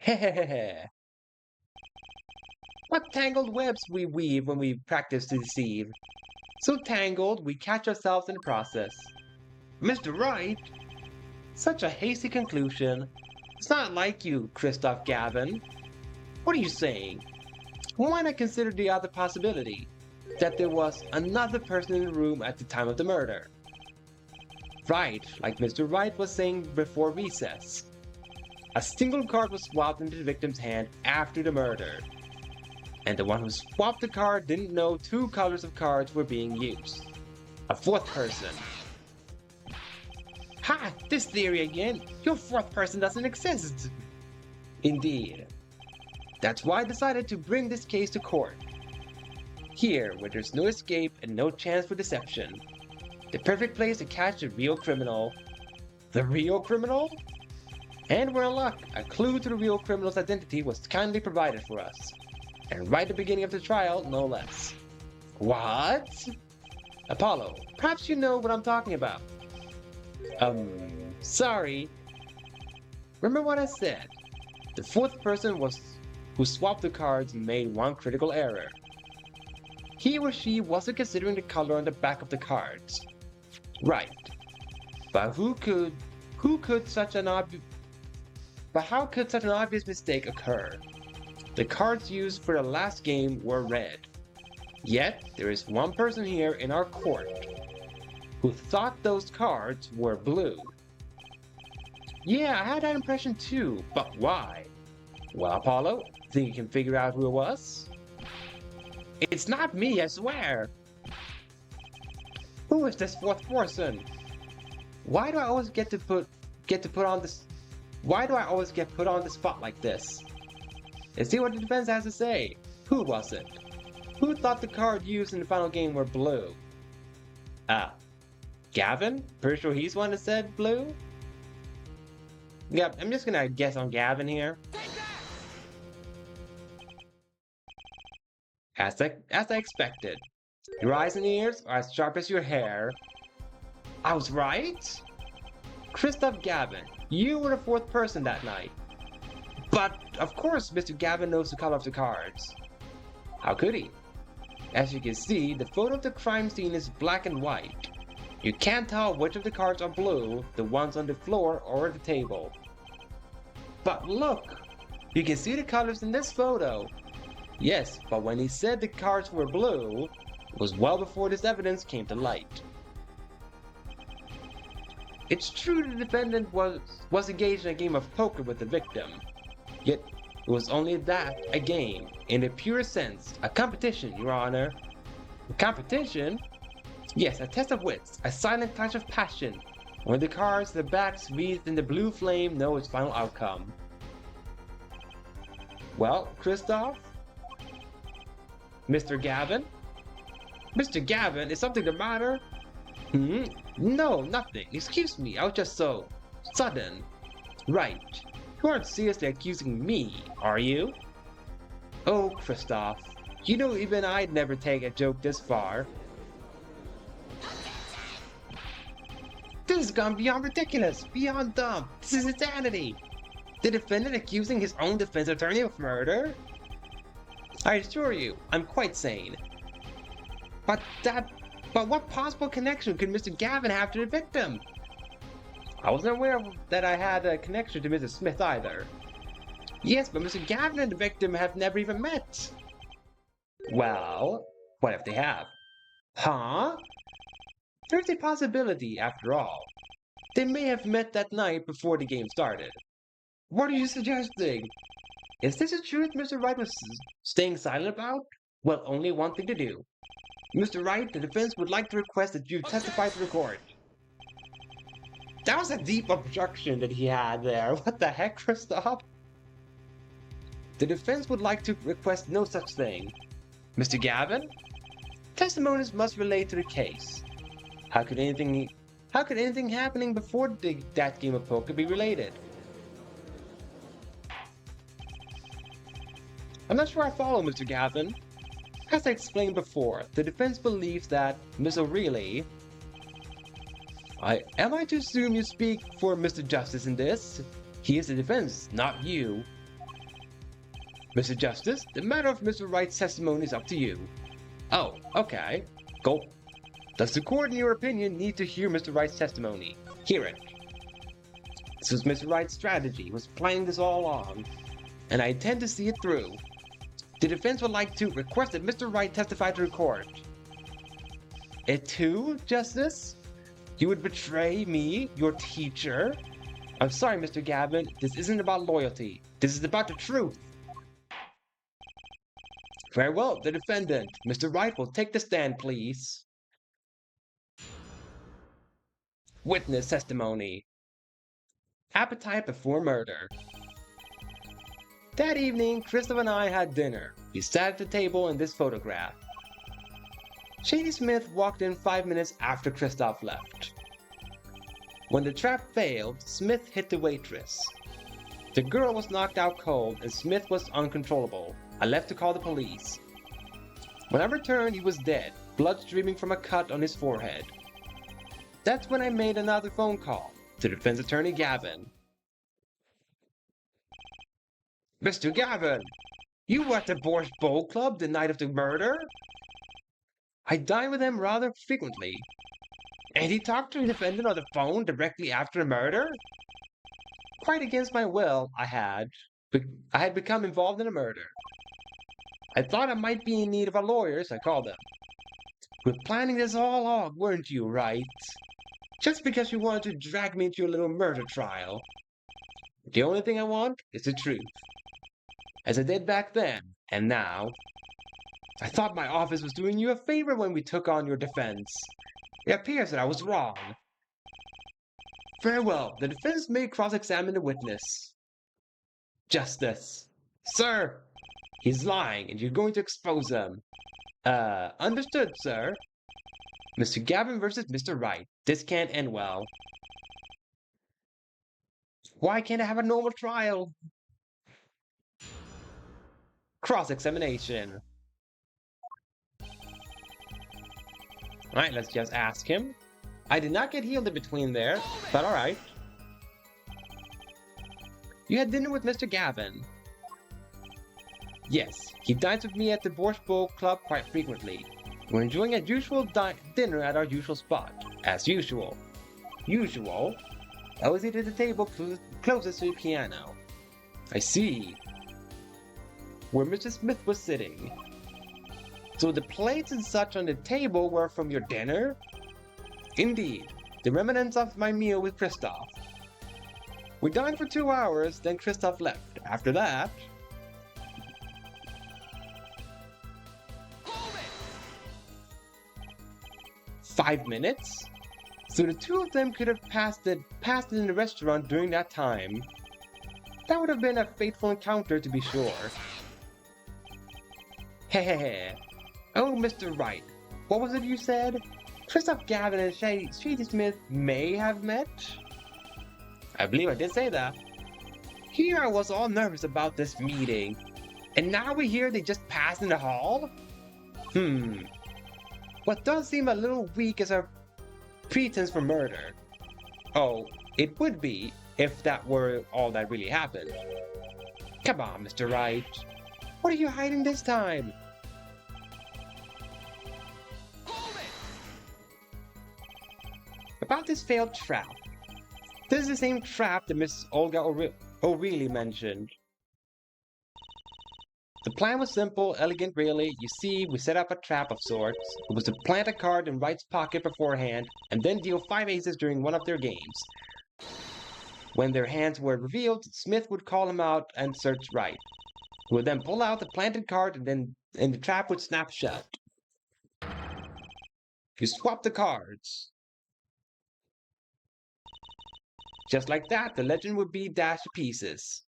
Hehehe. What tangled webs we weave when we practice to deceive. So tangled, we catch ourselves in the process. Mr. Wright, such a hasty conclusion. It's not like you, Christoph Gavin. What are you saying? Why not consider the other possibility? That there was another person in the room at the time of the murder. Right, like Mr. Wright was saying before recess. A single card was swapped into the victim's hand after the murder. And the one who swapped the card didn't know two colors of cards were being used. A fourth person. Ha! This theory again! Your fourth person doesn't exist! Indeed. That's why I decided to bring this case to court. Here, where there's no escape and no chance for deception. The perfect place to catch the real criminal. The real criminal? And we're in luck. A clue to the real criminal's identity was kindly provided for us. And right at the beginning of the trial, no less. What? Apollo, perhaps you know what I'm talking about. Sorry. Remember what I said. The fourth person was who swapped the cards and made one critical error. He or she wasn't considering the color on the back of the cards. Right. But how could such an obvious mistake occur? The cards used for the last game were red. Yet, there is one person here in our court who thought those cards were blue. Yeah, I had that impression too, but why? Well, Apollo, think you can figure out who it was? It's not me, I swear! Who is this fourth person? Why do I always get put on the spot like this? Let's see what the defense has to say. Who was it? Who thought the card used in the final game were blue? Gavin? Pretty sure he's the one that said blue? Yep, I'm just gonna guess on Gavin here. As I expected. Your eyes and ears are as sharp as your hair. I was right? Christoph Gavin, you were the fourth person that night. But, of course, Mr. Gavin knows the color of the cards. How could he? As you can see, the photo of the crime scene is black and white. You can't tell which of the cards are blue, the ones on the floor or the table. But look! You can see the colors in this photo. Yes, but when he said the cards were blue, it was well before this evidence came to light. It's true the defendant was engaged in a game of poker with the victim. Yet, it was only that, a game, in the purest sense, a competition, Your Honor. A competition? Yes, a test of wits, a silent clash of passion, when the cards, the backs wreathed in the blue flame know its final outcome. Well, Christoph? Mr. Gavin? Mr. Gavin, is something the matter? No, nothing. Excuse me, I was just so sudden. Right. You aren't seriously accusing me, are you? Oh, Christoph, you know even I'd never take a joke this far. This has gone beyond ridiculous, beyond dumb. This is insanity. The defendant accusing his own defense attorney of murder? I assure you, I'm quite sane. But what possible connection could Mr. Gavin have to the victim? I wasn't aware that I had a connection to Mrs. Smith either. Yes, but Mr. Gavin and the victim have never even met. Well, what if they have? Huh? There's a possibility, after all. They may have met that night before the game started. What are you suggesting? Is this a truth Mr. Wright was staying silent about? Well, only one thing to do. Mr. Wright, the defense would like to request that you testify to the court. That was a deep objection that he had there. What the heck, Christoph? The defense would like to request no such thing. Mr. Gavin? Testimonies must relate to the case. How could anything happening before that game of poker be related? I'm not sure I follow, Mr. Gavin. As I explained before, the defense believes that Miss O'Reilly... Am I to assume you speak for Mr. Justice in this? He is the defense, not you. Mr. Justice, the matter of Mr. Wright's testimony is up to you. Oh, okay. Gulp. Does the court, in your opinion, need to hear Mr. Wright's testimony? Hear it. This was Mr. Wright's strategy. He was planning this all along, and I intend to see it through. The defense would like to request that Mr. Wright testify to the court. It too, Justice? You would betray me, your teacher? I'm sorry, Mr. Gavin. This isn't about loyalty. This is about the truth. Very well, the defendant. Mr. Wright will take the stand, please. Witness testimony. Appetite before murder. That evening, Christoph and I had dinner. We sat at the table in this photograph. Shady Smith walked in 5 minutes after Christoph left. When the trap failed, Smith hit the waitress. The girl was knocked out cold and Smith was uncontrollable. I left to call the police. When I returned, he was dead, blood streaming from a cut on his forehead. That's when I made another phone call to defense attorney Gavin. Mr. Gavin, you were at the Borscht Bowl Club the night of the murder? I dine with him rather frequently. And he talked to the defendant on the phone directly after the murder? Quite against my will, I had become involved in a murder. I thought I might be in need of a lawyer, so I called him. You were planning this all along, weren't you, Wright? Just because you wanted to drag me into your little murder trial. The only thing I want is the truth. As I did back then, and now. I thought my office was doing you a favor when we took on your defense. It appears that I was wrong. Very well, the defense may cross-examine the witness. Justice. Sir, he's lying and you're going to expose him. Understood, sir. Mr. Gavin versus Mr. Wright. This can't end well. Why can't I have a normal trial? Cross-examination. Alright, let's just ask him. I did not get healed in between there, but alright. You had dinner with Mr. Gavin. Yes, he dines with me at the Borscht Bowl Club quite frequently. We're enjoying a usual dinner at our usual spot. As usual. Usual? I was seated at the table closest to the piano. I see. Where Mr. Smith was sitting. So the plates and such on the table were from your dinner? Indeed, the remnants of my meal with Christoph. We dined for 2 hours, then Christoph left. After that... 5 minutes? So the two of them could have passed it in the restaurant during that time. That would have been a fateful encounter to be sure. Hehehe. Oh, Mr. Wright, what was it you said? Christoph Gavin and Shady Smith may have met? I believe I did say that. Here I was all nervous about this meeting. And now we hear they just passed in the hall? What does seem a little weak is our pretense for murder. Oh, it would be if that were all that really happened. Come on, Mr. Wright. What are you hiding this time? About this failed trap. This is the same trap that Miss Olga O'Reilly mentioned. The plan was simple, elegant really. You see, we set up a trap of sorts. It was to plant a card in Wright's pocket beforehand, and then deal 5 aces during one of their games. When their hands were revealed, Smith would call him out and search Wright. He would then pull out the planted card, and the trap would snap shut. You swap the cards. Just like that, the legend would be dashed to pieces.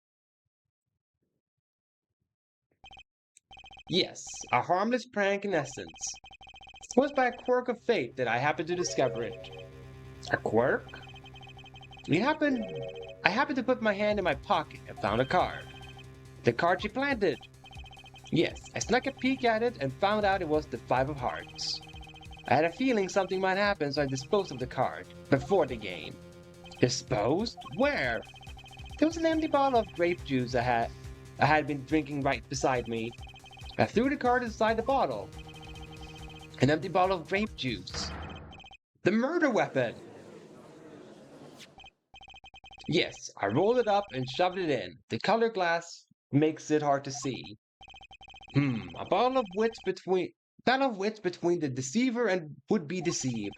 Yes, a harmless prank in essence. It was by a quirk of fate that I happened to discover it. A quirk? I happened to put my hand in my pocket and found a card. The card she planted. Yes, I snuck a peek at it and found out it was the 5 of hearts. I had a feeling something might happen, so I disposed of the card before the game. Disposed? Where? There was an empty bottle of grape juice I I had been drinking right beside me. I threw the card inside the bottle. An empty bottle of grape juice. The murder weapon! Yes, I rolled it up and shoved it in. The color glass makes it hard to see. A battle of wits between the deceiver and would-be deceived.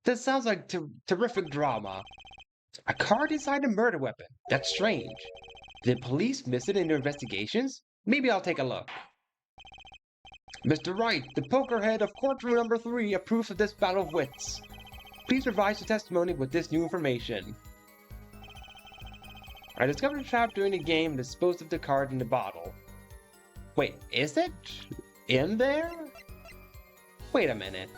That sounds like terrific drama. A card inside a murder weapon. That's strange. Did police miss it in their investigations? Maybe I'll take a look. Mr. Wright, the pokerhead of courtroom number 3 approves of this battle of wits. Please revise your testimony with this new information. I discovered a trap during the game and disposed of the card in the bottle. Wait, is it in there? Wait a minute.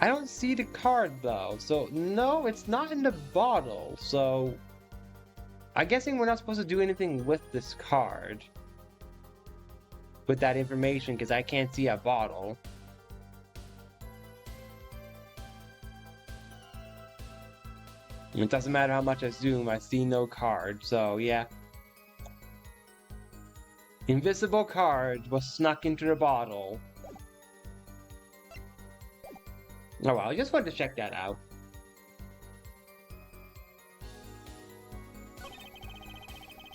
I don't see the card though, so no, it's not in the bottle, so I'm guessing we're not supposed to do anything with this card. With that information, because I can't see a bottle. It doesn't matter how much I zoom, I see no card, so yeah. Invisible card was snuck into the bottle. Oh well, I just wanted to check that out.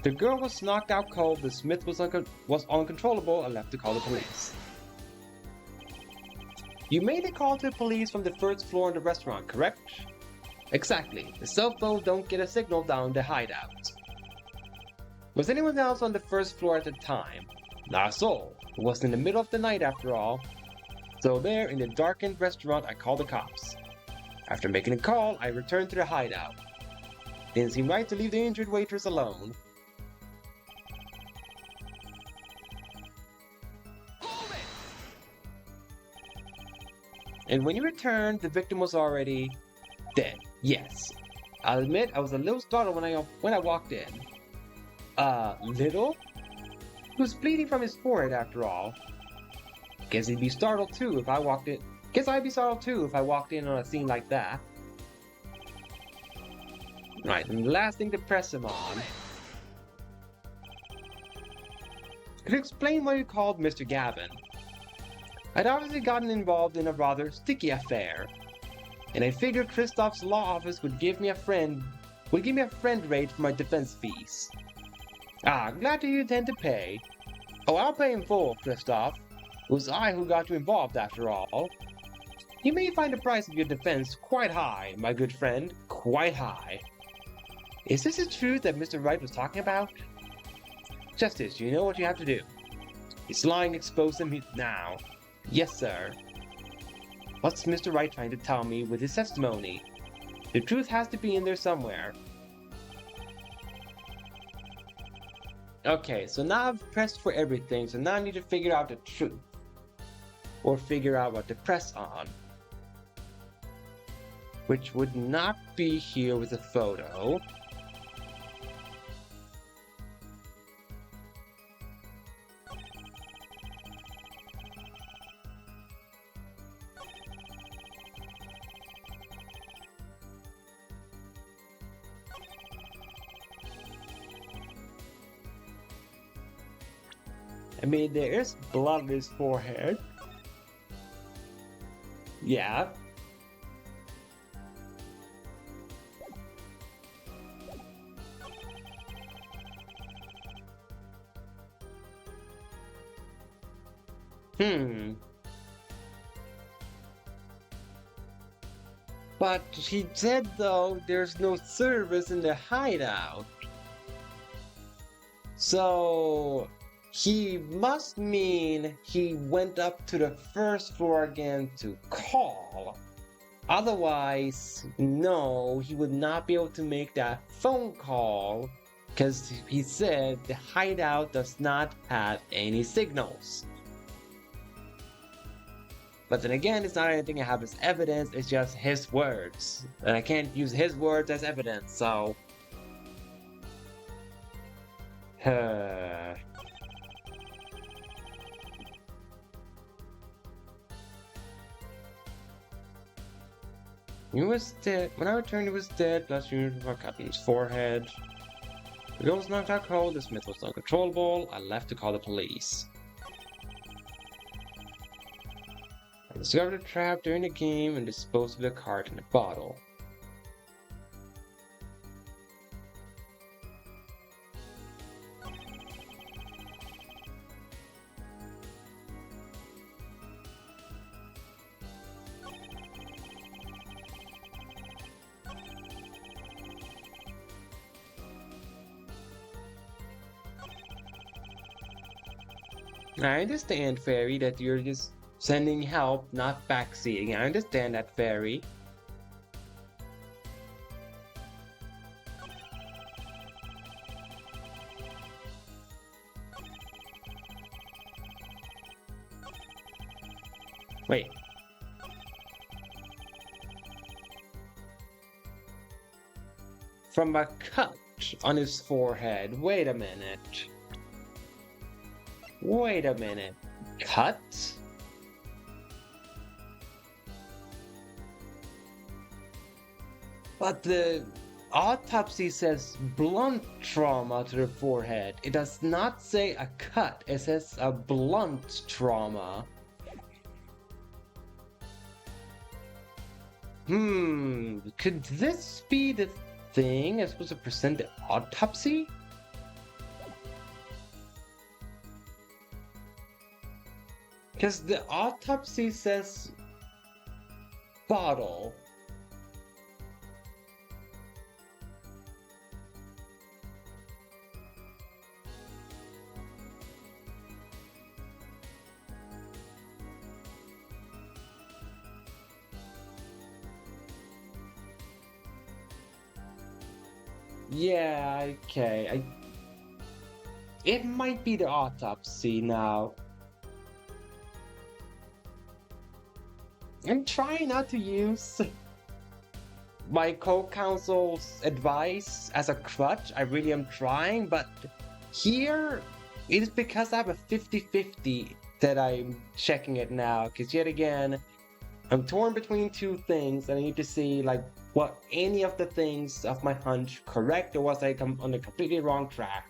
The girl was knocked out cold, the smith was uncontrollable and left to call the police. You made a call to the police from the first floor in the restaurant, correct? Exactly. The cell phone don't get a signal down the hideout. Was anyone else on the first floor at the time? Not a soul. It was in the middle of the night after all. So there, in the darkened restaurant, I called the cops. After making a call, I returned to the hideout. Didn't seem right to leave the injured waitress alone. And when you returned, the victim was already dead. Yes. I'll admit I was a little startled when I walked in. Little? He was bleeding from his forehead after all. Guess I'd be startled too if I walked in on a scene like that. Right, and the last thing to press him on. Could you explain why you called Mr. Gavin? I'd obviously gotten involved in a rather sticky affair, and I figured Kristoff's law office would give me a friend rate for my defense fees. Glad to you intend to pay. Oh, I'll pay in full, Kristoff. It was I who got you involved after all. You may find the price of your defense quite high, my good friend, quite high. Is this the truth that Mr. Wright was talking about? Justice, you know what you have to do. He's lying, expose him now. Yes, sir. What's Mr. Wright trying to tell me with his testimony? The truth has to be in there somewhere. Okay, so now I've pressed for everything, so now I need to figure out the truth. Or figure out what to press on. Which would not be here with a photo. I mean, there is blood on his forehead. Yeah. But he said, though, there's no service in the hideout. So he must mean he went up to the first floor again to call. Otherwise, no, he would not be able to make that phone call because he said the hideout does not have any signals. But then again, it's not anything I have as evidence, it's just his words. And I can't use his words as evidence, so... He was dead. When I returned, he was dead. Plus, you were cutting his forehead. The girl was knocked out cold. The smith was uncontrollable. I left to call the police. I discovered a trap during the game and disposed of the card in a bottle. I understand, Fairy, that you're just sending help, not backseating. I understand that, Fairy. Wait. From a cut on his forehead. Wait a minute. Wait a minute. Cut? But the autopsy says blunt trauma to the forehead. It does not say a cut. It says a blunt trauma. Could this be the thing I'm supposed to present the autopsy? Because the autopsy says bottle. Yeah, okay. It might be the autopsy now. I'm trying not to use my co-counsel's advice as a crutch. I really am trying, but here it is because I have a 50-50 that I'm checking it now. Because yet again, I'm torn between two things and I need to see like what any of the things of my hunch correct or was I on a completely wrong track.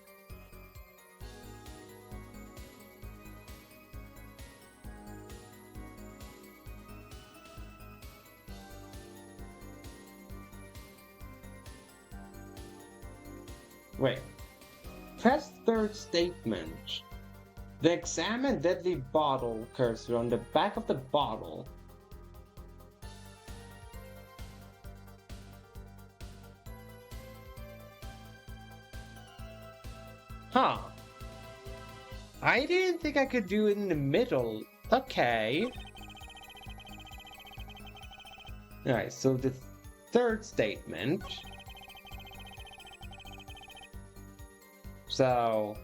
Wait. Press third statement. The examine deadly bottle cursor on the back of the bottle. Huh. I didn't think I could do it in the middle. Okay. Alright, so the third statement. So,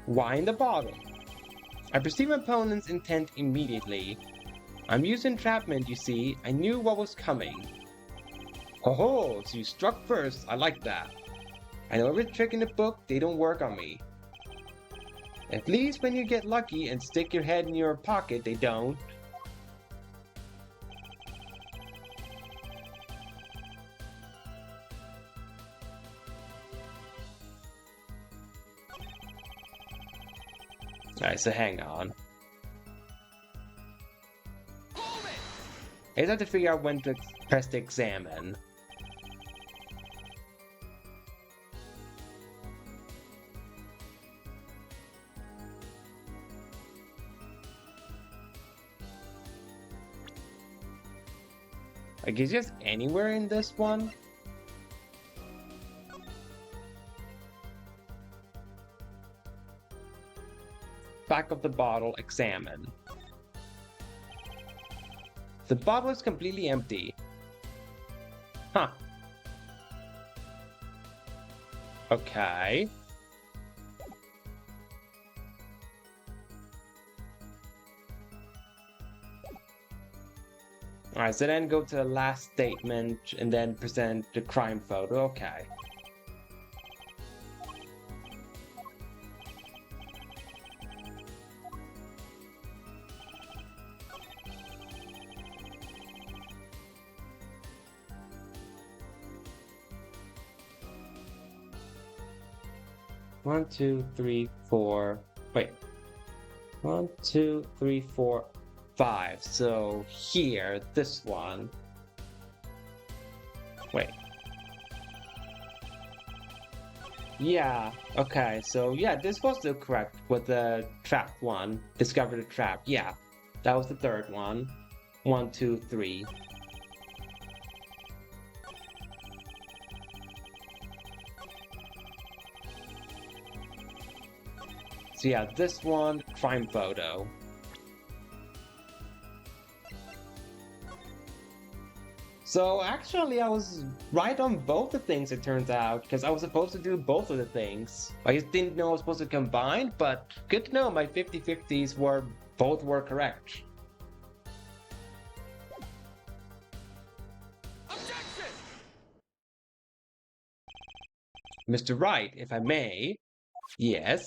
why in the bottle? I perceive my opponent's intent immediately. I'm using entrapment, you see. I knew what was coming. Oh, so you struck first. I like that. I know every trick in the book, they don't work on me. At least when you get lucky and stick your head in your pocket, they don't. Alright, so hang on. I just have to figure out when to press to examine. Like, is just anywhere in this one? Back of the bottle, examine. The bottle is completely empty. Huh. Okay. Alright, so then go to the last statement and then present the crime photo. Okay. 1, 2, 3, 4. Wait. 1, 2, 3, 4, 5. So here, this one. Wait. Yeah, okay, so yeah, this was the correct with the trap one. Discover the trap. Yeah, that was the third one. 1, 2, 3. So yeah, this one, crime photo. So actually, I was right on both the things, it turns out, because I was supposed to do both of the things. I just didn't know I was supposed to combine, but good to know my 50-50s both were correct. Objection! Mr. Wright, if I may. Yes.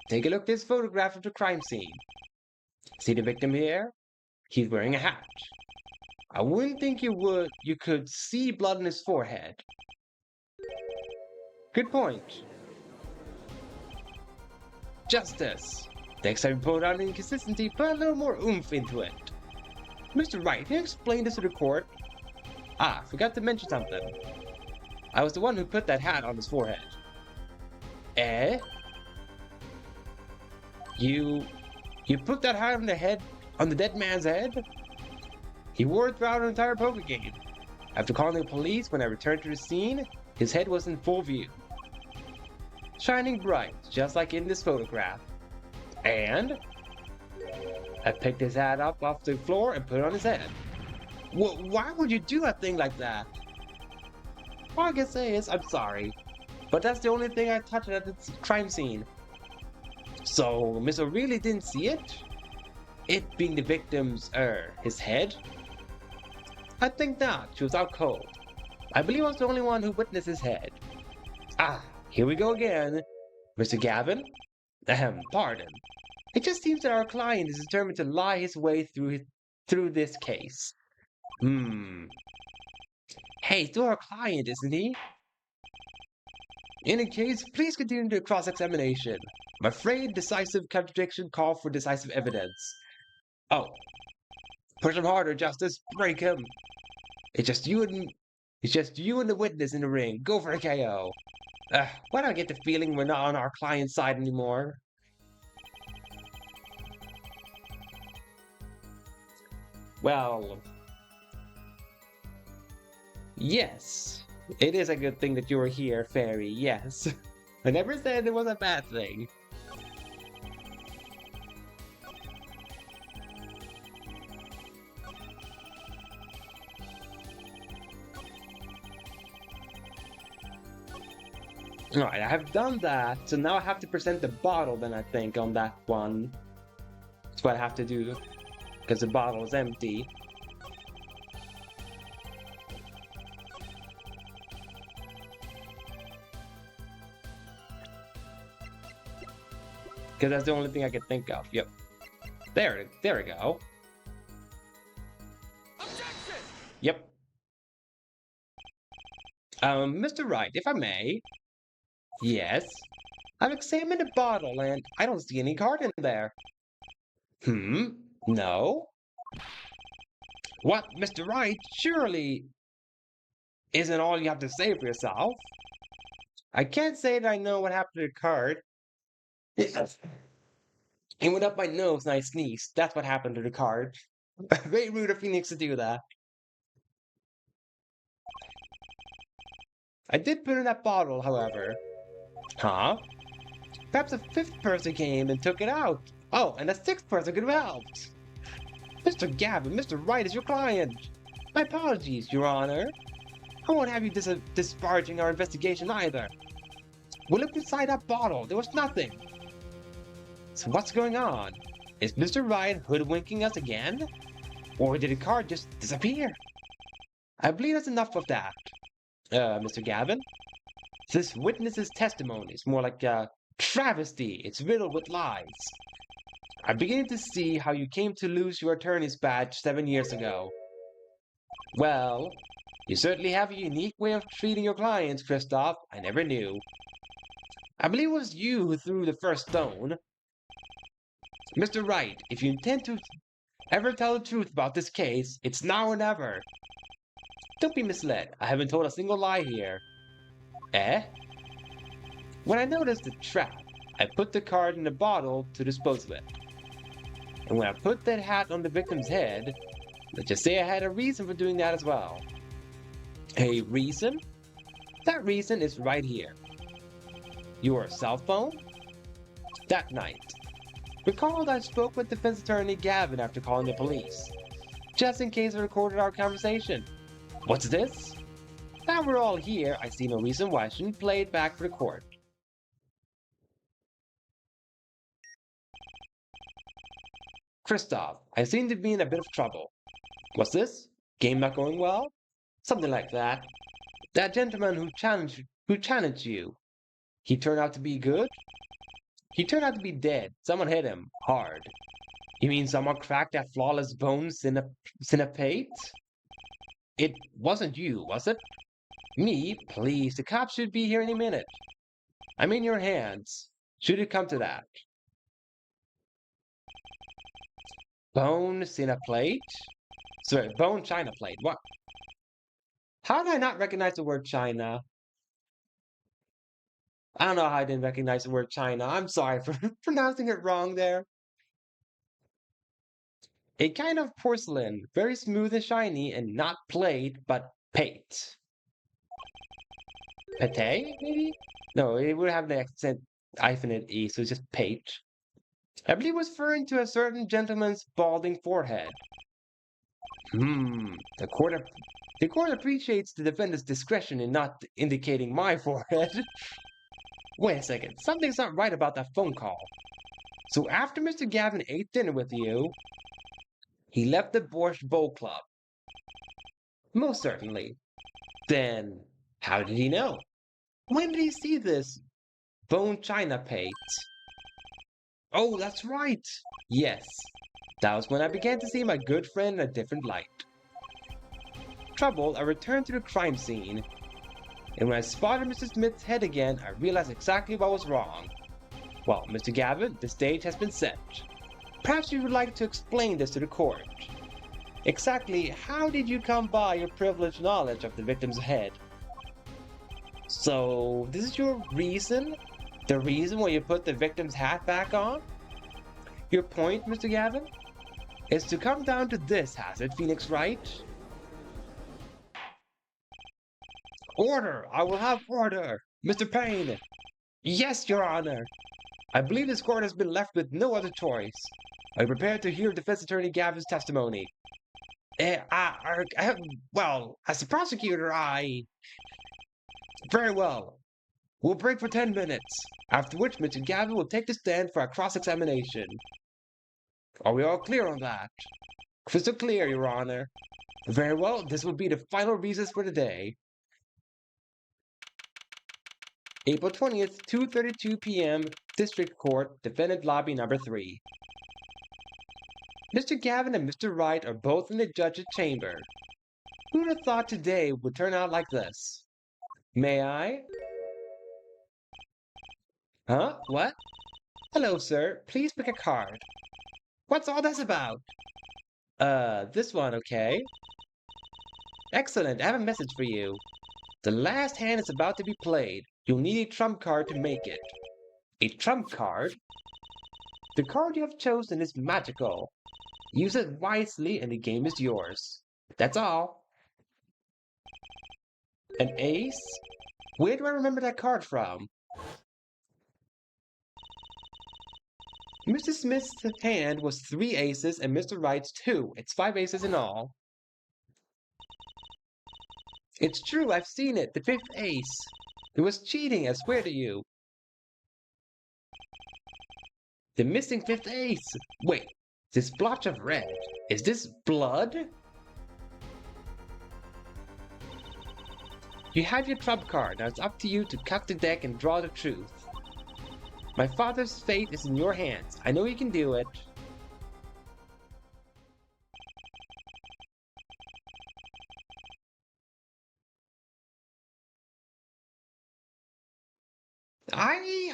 Take a look at this photograph of the crime scene. See the victim here? He's wearing a hat. I wouldn't think you could see blood on his forehead. Good point. Justice. Next time you point out an inconsistency, put a little more oomph into it. Mr. Wright, can you explain this to the court? Ah, forgot to mention something. I was the one who put that hat on his forehead. Eh? You put that hat on the dead man's head? He wore it throughout an entire poker game. After calling the police when I returned to the scene, his head was in full view. Shining bright, just like in this photograph. And I picked his hat up off the floor and put it on his head. Why would you do a thing like that? All I can say is, I'm sorry. But that's the only thing I touched at the crime scene. So, Mr. really didn't see it? It being the victim's, his head? I think not. She was out cold. I believe I was the only one who witnessed his head. Ah, here we go again. Mr. Gavin? Pardon. It just seems that our client is determined to lie his way through this case. Hey, still our client, isn't he? In any case, please continue the cross-examination. I'm afraid decisive contradiction call for decisive evidence. Oh. Push him harder, Justice. Break him. It's just you and the witness in the ring. Go for a KO. Why do I get the feeling we're not on our client's side anymore? Well, yes. It is a good thing that you were here, Fairy, yes. I never said it was a bad thing. Alright, I have done that, so now I have to present the bottle then I think on that one. That's what I have to do, because the bottle is empty. Because that's the only thing I can think of, yep. There we go. Objection! Yep. Mr. Wright, if I may. Yes. I've examined the bottle and I don't see any card in there. No? What, Mr. Wright? Surely isn't all you have to say for yourself. I can't say that I know what happened to the card. It went up my nose and I sneezed. That's what happened to the card. Very rude of Phoenix to do that. I did put in that bottle, however. Huh? Perhaps a fifth person came and took it out. Oh, and a sixth person could have helped. Mr. Gavin, Mr. Wright is your client. My apologies, Your Honor. I won't have you disparaging our investigation either. We looked inside that bottle. There was nothing. So what's going on? Is Mr. Wright hoodwinking us again? Or did the card just disappear? I believe that's enough of that. Mr. Gavin? This witness's testimony is more like a travesty. It's riddled with lies. I'm beginning to see how you came to lose your attorney's badge 7 years ago. Well, you certainly have a unique way of treating your clients, Kristoff. I never knew. I believe it was you who threw the first stone. Mr. Wright, if you intend to ever tell the truth about this case, it's now or never. Don't be misled. I haven't told a single lie here. Eh? When I noticed the trap, I put the card in the bottle to dispose of it. And when I put that hat on the victim's head, let's just say I had a reason for doing that as well. A reason? That reason is right here. Your cell phone? That night. Recall I spoke with defense attorney Gavin after calling the police, just in case I recorded our conversation. What's this? Now we're all here, I see no reason why I shouldn't play it back for the court. Kristoff, I seem to be in a bit of trouble. What's this? Game not going well? Something like that. That gentleman who challenged you, he turned out to be good? He turned out to be dead. Someone hit him hard. You mean someone cracked that flawless bone synapate? It wasn't you, was it? Me? Please, the cops should be here any minute. I'm in your hands. Should it come to that. Bone plate? Sorry, bone china plate. What? How did I not recognize the word China? I don't know how I didn't recognize the word China. I'm sorry for pronouncing it wrong there. A kind of porcelain, very smooth and shiny, and not plate, but pate. Pate, maybe? No, it would have the accent hyphenate E, so it's just pate. I believe it was referring to a certain gentleman's balding forehead. The court appreciates the defendant's discretion in not indicating my forehead. Wait a second, something's not right about that phone call. So after Mr. Gavin ate dinner with you, he left the Borscht Bowl Club. Most certainly. Then, how did he know? When did he see this bone china plate? Oh, that's right. Yes, that was when I began to see my good friend in a different light. Troubled, I returned to the crime scene. And when I spotted Mr. Smith's head again, I realized exactly what was wrong. Well, Mr. Gavin, the stage has been set. Perhaps you would like to explain this to the court. Exactly how did you come by your privileged knowledge of the victim's head? So, this is your reason? The reason why you put the victim's hat back on? Your point, Mr. Gavin? Is to come down to this, has it, Phoenix Wright? Order! I will have order! Mr. Payne! Yes, Your Honor! I believe this court has been left with no other choice. Are you prepared to hear defense attorney Gavin's testimony? Well, as the prosecutor, Very well. We'll break for 10 minutes, after which Mr. Gavin will take the stand for a cross-examination. Are we all clear on that? Crystal clear, Your Honor. Very well, this will be the final recess for the day. April 20th, 2:32 p.m., District Court, Defendant Lobby Number 3. Mr. Gavin and Mr. Wright are both in the judge's chamber. Who'd have thought today would turn out like this? May I? Huh? What? Hello, sir. Please pick a card. What's all this about? This one, okay? Excellent. I have a message for you. The last hand is about to be played. You'll need a trump card to make it. A trump card? The card you have chosen is magical. Use it wisely and the game is yours. That's all. An ace? Where do I remember that card from? Mr. Smith's hand was 3 aces and Mr. Wright's 2. It's 5 aces in all. It's true, I've seen it. The 5th ace. It was cheating, I swear to you. The missing 5th ace. Wait, this blotch of red. Is this blood? You have your trump card. Now it's up to you to cut the deck and draw the truth. My father's fate is in your hands. I know you can do it.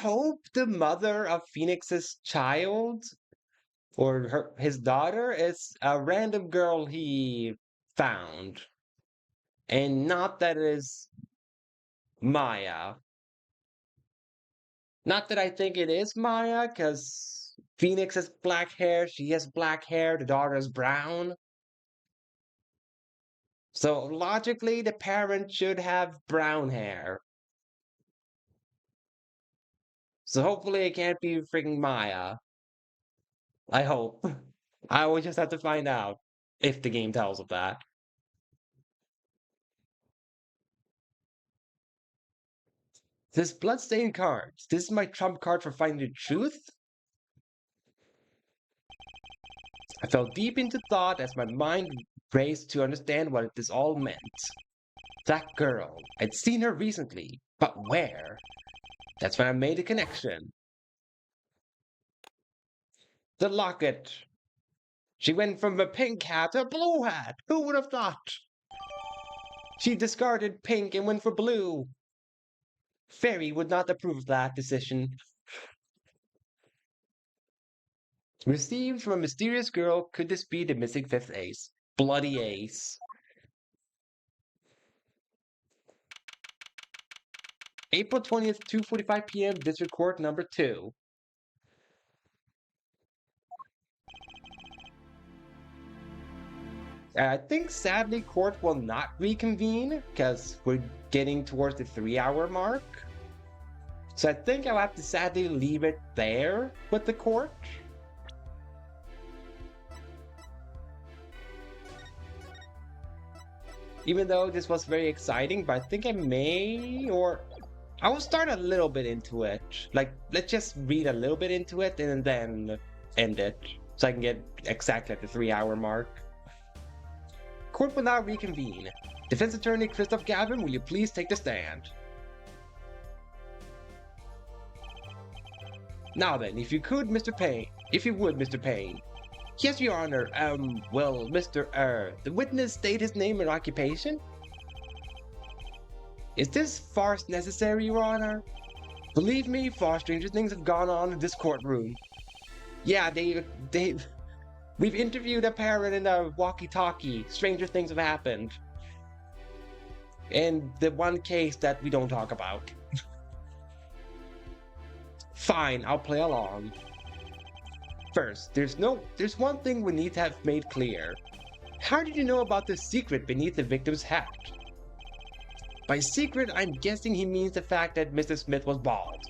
hope the mother of Phoenix's child or his daughter is a random girl he found, and not that it is Maya. Not that I think it is Maya, because Phoenix has black hair, she has black hair, the daughter is brown. So logically, the parent should have brown hair. So hopefully it can't be freaking Maya. I hope. I will just have to find out if the game tells of that. This bloodstained cards. This is my trump card for finding the truth? I fell deep into thought as my mind raced to understand what this all meant. That girl. I'd seen her recently, but where? That's when I made a connection. The locket. She went from a pink hat to a blue hat. Who would have thought? She discarded pink and went for blue. Fairy would not approve of that decision. Received from a mysterious girl, could this be the missing fifth ace? Bloody ace. April 20th, 2:45 p.m., District Court number 2. I think sadly court will not reconvene because we're getting towards the 3-hour mark. So I think I'll have to sadly leave it there with the court. Even though this was very exciting, but I think I may, or I will start a little bit into it. Like, let's just read a little bit into it and then end it. So I can get exactly at the 3-hour mark. Court will now reconvene. Defense Attorney Christoph Gavin, will you please take the stand? Now then, if you could, Mr. Payne. If you would, Mr. Payne. Yes, Your Honor. Well, the witness state his name and occupation? Is this farce necessary, Your Honor? Believe me, far stranger things have gone on in this courtroom. Yeah, we've interviewed a parent in a walkie-talkie. Stranger things have happened. And the one case that we don't talk about. Fine, I'll play along. First, there's one thing we need to have made clear. How did you know about the secret beneath the victim's hat? By secret, I'm guessing he means the fact that Mr. Smith was bald.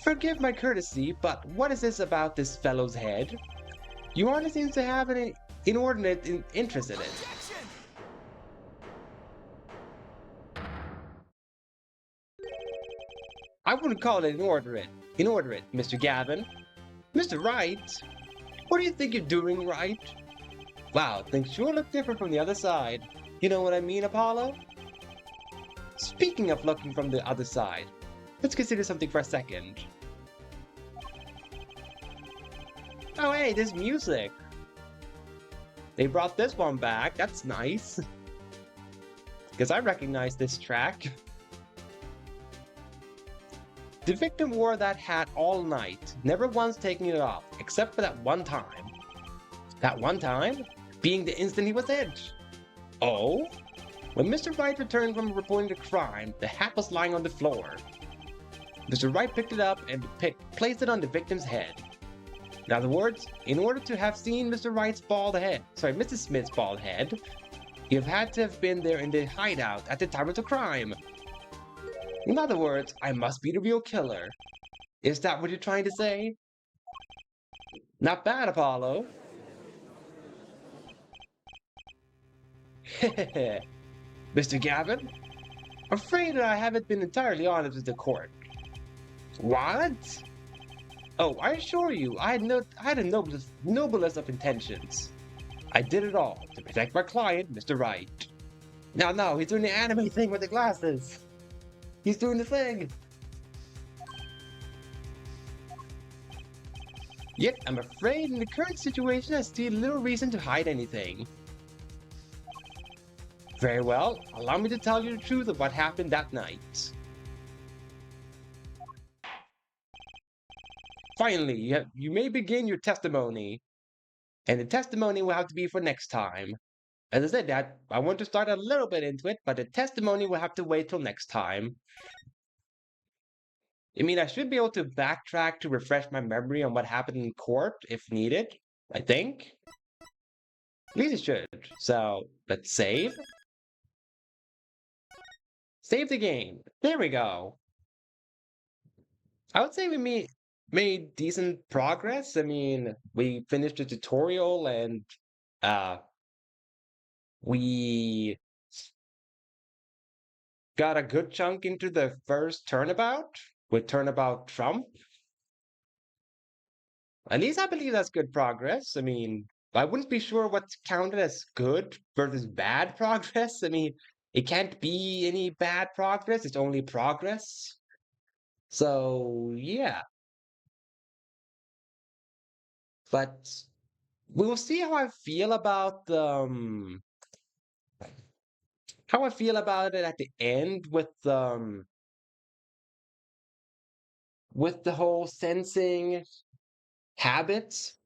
Forgive my courtesy, but what is this about this fellow's head? Your Honor seems to have an inordinate interest in it. I wouldn't call it inordinate, Mr. Gavin. Mr. Wright? What do you think you're doing, Wright? Wow, things sure look different from the other side. You know what I mean, Apollo? Speaking of looking from the other side, let's consider something for a second. Oh hey, there's music! They brought this one back, that's nice. Because I recognize this track. The victim wore that hat all night, never once taking it off, except for that one time. That one time? Being the instant he was hit. Oh? When Mr. Wright returned from reporting the crime, the hat was lying on the floor. Mr. Wright picked it up and placed it on the victim's head. In other words, in order to have seen Mr. Smith's bald head, you've had to have been there in the hideout at the time of the crime. In other words, I must be the real killer. Is that what you're trying to say? Not bad, Apollo. Mr. Gavin? I'm afraid that I haven't been entirely honest with the court. What? Oh, I assure you, I had the noblest of intentions. I did it all to protect my client, Mr. Wright. No, he's doing the anime thing with the glasses. He's doing the thing! Yet, I'm afraid in the current situation I see little reason to hide anything. Very well, allow me to tell you the truth of what happened that night. finally, you may begin your testimony, and the testimony will have to be for next time. As I said, that I want to start a little bit into it, but the testimony will have to wait till next time. I mean, I should be able to backtrack to refresh my memory on what happened in court if needed, I think. At least it should. So, let's save. Save the game. There we go. I would say we made decent progress. I mean, we finished the tutorial and uh we got a good chunk into the first turnabout with Turnabout Trump. At least I believe that's good progress. I mean, I wouldn't be sure what's counted as good versus bad progress. I mean, it can't be any bad progress, it's only progress. So, yeah. But we'll see how I feel about it at the end with the whole sensing habits.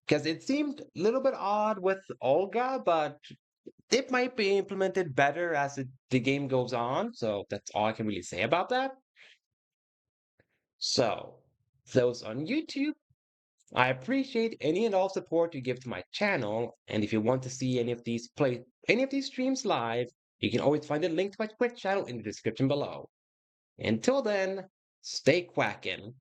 Because it seemed a little bit odd with Olga, but it might be implemented better as the game goes on. So that's all I can really say about that. So, those on YouTube, I appreciate any and all support you give to my channel. And if you want to see any of these streams live, you can always find a link to my Twitch channel in the description below. Until then, stay quacking.